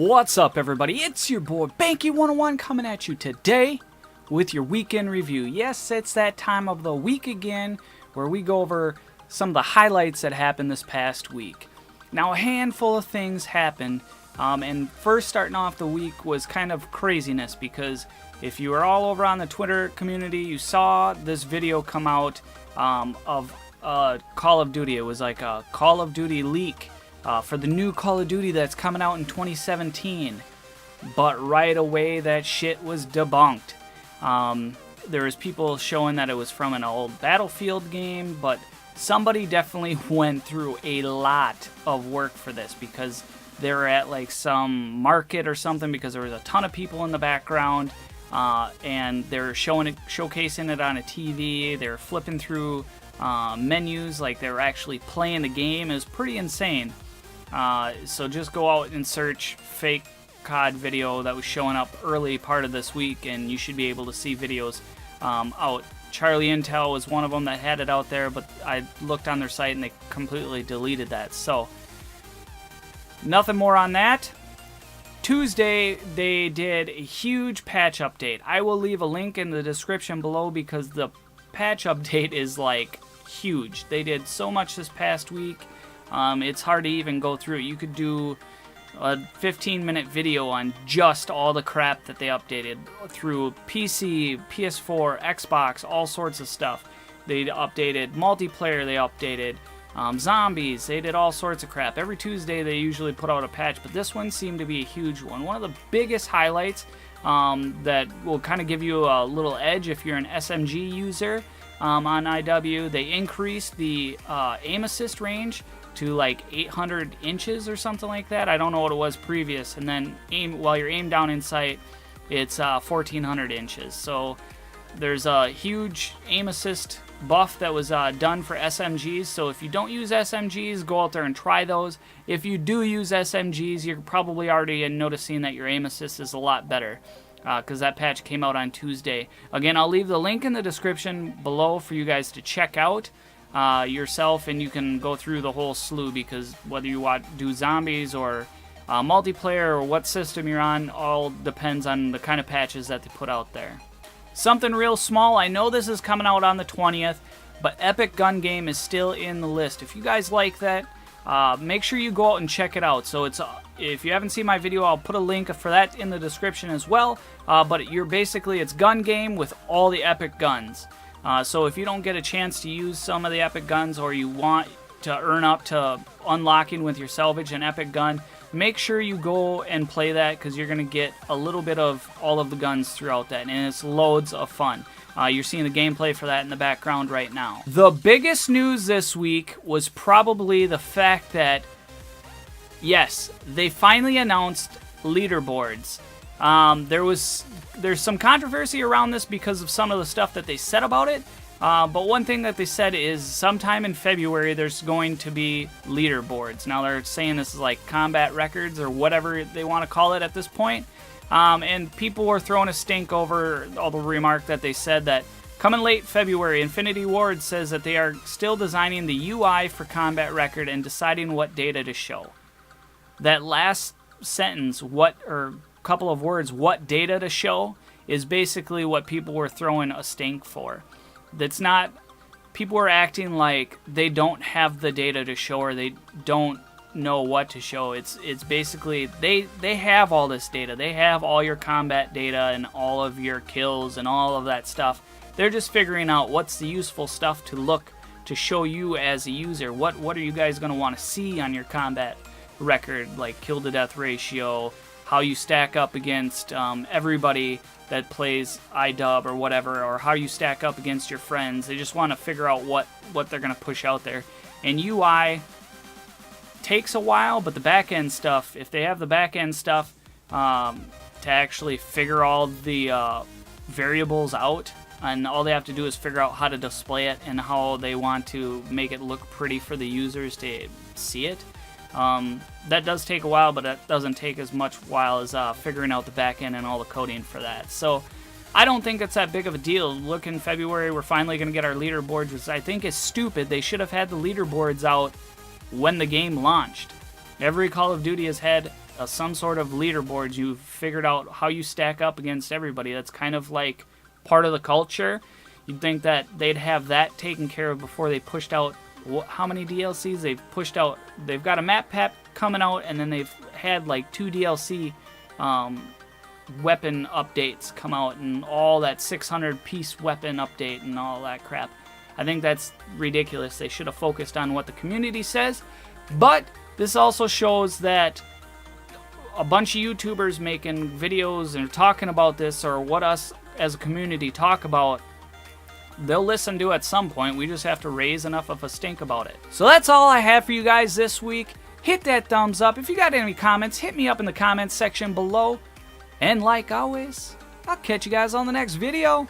What's up, everybody? It's your boy Banky101 coming at you today with your weekend review. Yes, it's that time of the week again where we go over some of the highlights that happened this past week. Now, a handful of things happened, and first starting off the week was kind of craziness because if you were all over on the Twitter community, you saw this video come out of Call of Duty. It was like a Call of Duty leak for the new Call of Duty that's coming out in 2017. But right away, that shit was debunked. There was people showing that it was from an old Battlefield game, but somebody definitely went through a lot of work for this because they were at like some market or something because there was a ton of people in the background, and they were showcasing it on a TV. They were flipping through menus like they were actually playing the game. It was pretty insane. So just go out and search fake COD video that was showing up early part of this week, and you should be able to see videos out. Charlie Intel was one of them that had it out there, but I looked on their site and they completely deleted that. So nothing more on that. Tuesday, they did a huge patch update. I will leave a link in the description below because the patch update is like huge. They did so much this past week. It's hard to even go through it. You could do a 15-minute video on just all the crap that they updated through PC, PS4, Xbox, all sorts of stuff. They updated multiplayer, they updated zombies, they did all sorts of crap. Every Tuesday they usually put out a patch, but this one seemed to be a huge one. One of the biggest highlights that will kind of give you a little edge if you're an SMG user on IW, they increased the aim assist range to like 800 inches or something like that. I don't know what it was previous. And then while you're aimed down in sight, it's 1400 inches. So there's a huge aim assist buff that was done for SMGs. So if you don't use SMGs, go out there and try those. If you do use SMGs, you're probably already noticing that your aim assist is a lot better because that patch came out on Tuesday. Again, I'll leave the link in the description below for you guys to check out yourself, and you can go through the whole slew because whether you do zombies or multiplayer or what system you're on, all depends on the kind of patches that they put out there. Something real small, I know this is coming out on the 20th, but Epic Gun Game is still in the list. If you guys like that, make sure you go out and check it out. So if you haven't seen my video, I'll put a link for that in the description as well. But it's gun game with all the epic guns. So if you don't get a chance to use some of the epic guns, or you want to earn up to unlocking with your salvage an epic gun, make sure you go and play that because you're going to get a little bit of all of the guns throughout that, and it's loads of fun. You're seeing the gameplay for that in the background right now. The biggest news this week was probably the fact that, yes, they finally announced leaderboards. There's some controversy around this because of some of the stuff that they said about it, but one thing that they said is sometime in February there's going to be leaderboards. Now they're saying this is like combat records or whatever they want to call it at this point, and people were throwing a stink over all the remark that they said that coming late February. Infinity Ward says that they are still designing the UI for combat record and deciding what data to show. That last sentence, couple of words, what data to show, is basically what people were throwing a stink for. That's not, people were acting like they don't have the data to show or they don't know what to show. It's basically they have all this data. They have all your combat data and all of your kills and all of that stuff. They're just figuring out what's the useful stuff to show you as a user. What are you guys going to want to see on your combat record, like kill to death ratio, how you stack up against everybody that plays iDub or whatever, or how you stack up against your friends. They just want to figure out what they're going to push out there. And UI takes a while, but the back-end stuff, if they have the back-end stuff to actually figure all the variables out, and all they have to do is figure out how to display it and how they want to make it look pretty for the users to see it. That does take a while, but that doesn't take as much while as figuring out the back end and all the coding for that. So I don't think it's that big of a deal. Look, in February, we're finally going to get our leaderboards, which I think is stupid. They should have had the leaderboards out when the game launched. Every Call of Duty has had some sort of leaderboard. You figured out how you stack up against everybody. That's kind of like part of the culture. You'd think that they'd have that taken care of before they pushed out how many DLCs they've pushed out. They've got a map pack coming out, and then they've had like 2 DLC weapon updates come out, and all that 600 piece weapon update and all that crap. I think that's ridiculous. They should have focused on what the community says. But this also shows that a bunch of YouTubers making videos and talking about this, or what us as a community talk about, they'll listen to at some point. We just have to raise enough of a stink about it. So that's all I have for you guys this week. Hit that thumbs up. If you got any comments, hit me up in the comments section below. And like always, I'll catch you guys on the next video.